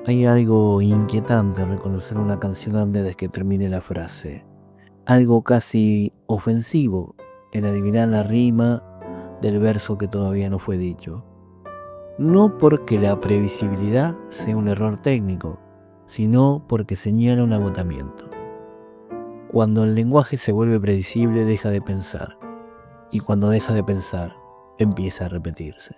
Hay algo inquietante en reconocer una canción antes de que termine la frase. Algo casi ofensivo en adivinar la rima del verso que todavía no fue dicho. No porque la previsibilidad sea un error técnico, sino porque señala un agotamiento. Cuando el lenguaje se vuelve predecible, deja de pensar. Y cuando deja de pensar, empieza a repetirse.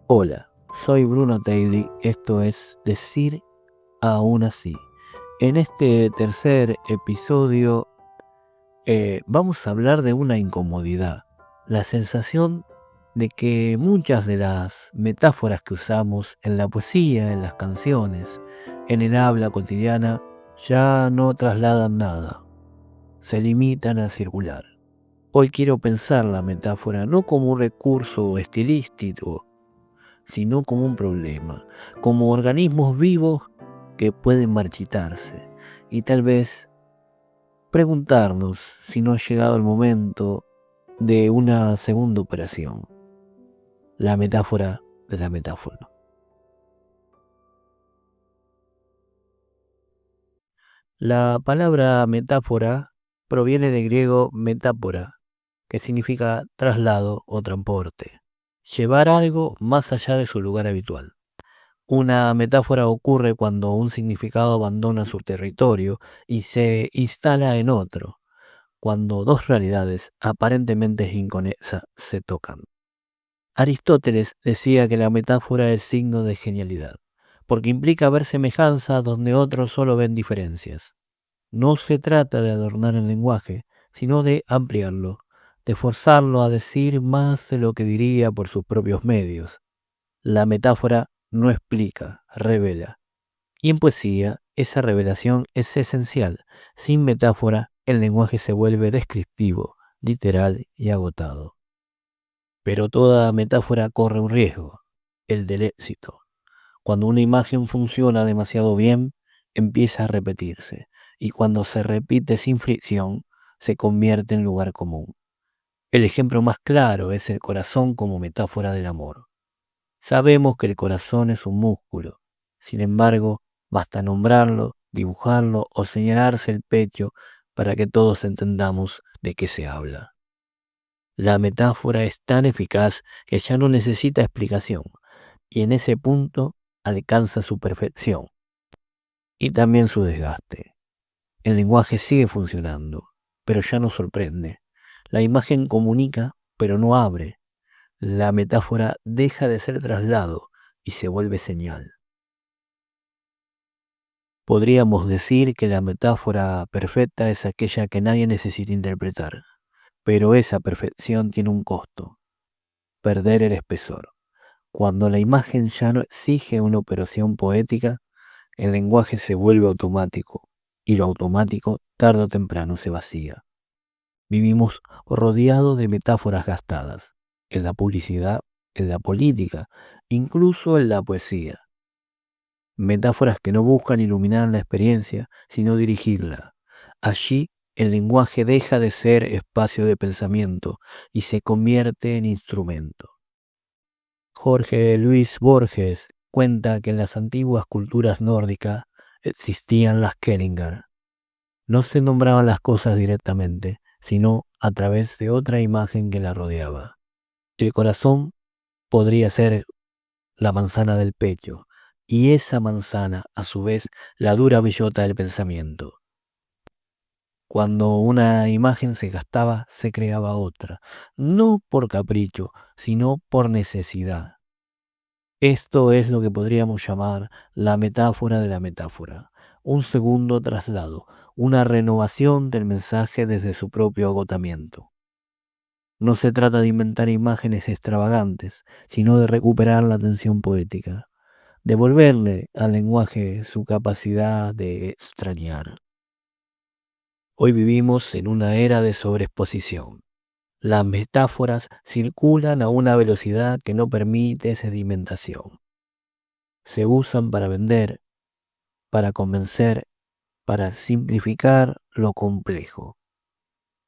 Hola, soy Bruno Taylor. Esto es Decir Aún Así. En este tercer episodio vamos a hablar de una incomodidad, la sensación de que muchas de las metáforas que usamos en la poesía, en las canciones, en el habla cotidiana, ya no trasladan nada, se limitan a circular. Hoy quiero pensar la metáfora no como un recurso estilístico, sino como un problema, como organismos vivos que pueden marchitarse y tal vez preguntarnos si no ha llegado el momento de una segunda operación, la metáfora de la metáfora. La palabra metáfora proviene del griego metápora, que significa traslado o transporte, llevar algo más allá de su lugar habitual. Una metáfora ocurre cuando un significado abandona su territorio y se instala en otro, cuando dos realidades aparentemente inconexas se tocan. Aristóteles decía que la metáfora es signo de genialidad, porque implica ver semejanzas donde otros solo ven diferencias. No se trata de adornar el lenguaje, sino de ampliarlo, de forzarlo a decir más de lo que diría por sus propios medios. La metáfora no explica, revela. Y en poesía, esa revelación es esencial. Sin metáfora, el lenguaje se vuelve descriptivo, literal y agotado. Pero toda metáfora corre un riesgo, el del éxito. Cuando una imagen funciona demasiado bien, empieza a repetirse, y cuando se repite sin fricción, se convierte en lugar común. El ejemplo más claro es el corazón como metáfora del amor. Sabemos que el corazón es un músculo, sin embargo, basta nombrarlo, dibujarlo o señalarse el pecho para que todos entendamos de qué se habla. La metáfora es tan eficaz que ya no necesita explicación, y en ese punto alcanza su perfección y también su desgaste. El lenguaje sigue funcionando, pero ya no sorprende. La imagen comunica, pero no abre. La metáfora deja de ser traslado y se vuelve señal. Podríamos decir que la metáfora perfecta es aquella que nadie necesita interpretar, pero esa perfección tiene un costo: perder el espesor. Cuando la imagen ya no exige una operación poética, el lenguaje se vuelve automático, y lo automático tarde o temprano se vacía. Vivimos rodeados de metáforas gastadas, en la publicidad, en la política, incluso en la poesía. Metáforas que no buscan iluminar la experiencia, sino dirigirla. Allí el lenguaje deja de ser espacio de pensamiento y se convierte en instrumento. Jorge Luis Borges cuenta que en las antiguas culturas nórdicas existían las Keringar. No se nombraban las cosas directamente, sino a través de otra imagen que la rodeaba. El corazón podría ser la manzana del pecho, y esa manzana, a su vez, la dura bellota del pensamiento. Cuando una imagen se gastaba, se creaba otra, no por capricho, sino por necesidad. Esto es lo que podríamos llamar la metáfora de la metáfora, un segundo traslado, una renovación del mensaje desde su propio agotamiento. No se trata de inventar imágenes extravagantes, sino de recuperar la tensión poética, devolverle al lenguaje su capacidad de extrañar. Hoy vivimos en una era de sobreexposición. Las metáforas circulan a una velocidad que no permite sedimentación. Se usan para vender, para convencer, para simplificar lo complejo.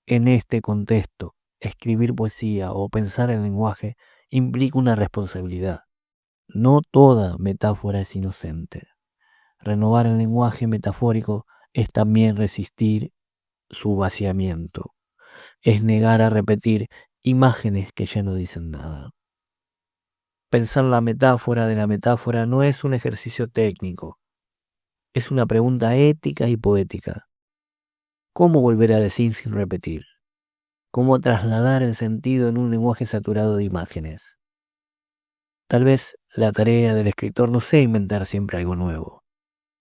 En este contexto, escribir poesía o pensar el lenguaje implica una responsabilidad. No toda metáfora es inocente. Renovar el lenguaje metafórico es también resistir su vaciamiento, es negar a repetir imágenes que ya no dicen nada. Pensar la metáfora de la metáfora no es un ejercicio técnico, es una pregunta ética y poética. ¿Cómo volver a decir sin repetir? ¿Cómo trasladar el sentido en un lenguaje saturado de imágenes? Tal vez la tarea del escritor no sea inventar siempre algo nuevo,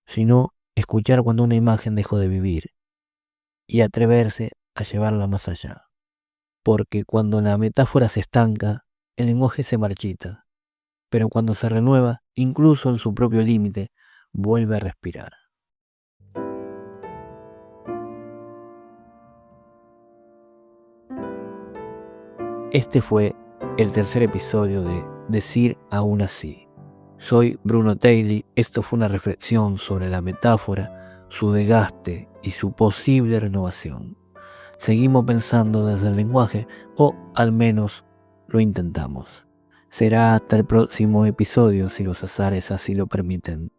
sino escuchar cuando una imagen dejó de vivir y atreverse a llevarla más allá. Porque cuando la metáfora se estanca, el lenguaje se marchita, pero cuando se renueva, incluso en su propio límite, vuelve a respirar. Este fue el tercer episodio de Decir aún así. Soy Bruno Tailey, esto fue una reflexión sobre la metáfora, su desgaste y su posible renovación. Seguimos pensando desde el lenguaje, o al menos lo intentamos. Será hasta el próximo episodio si los azares así lo permiten.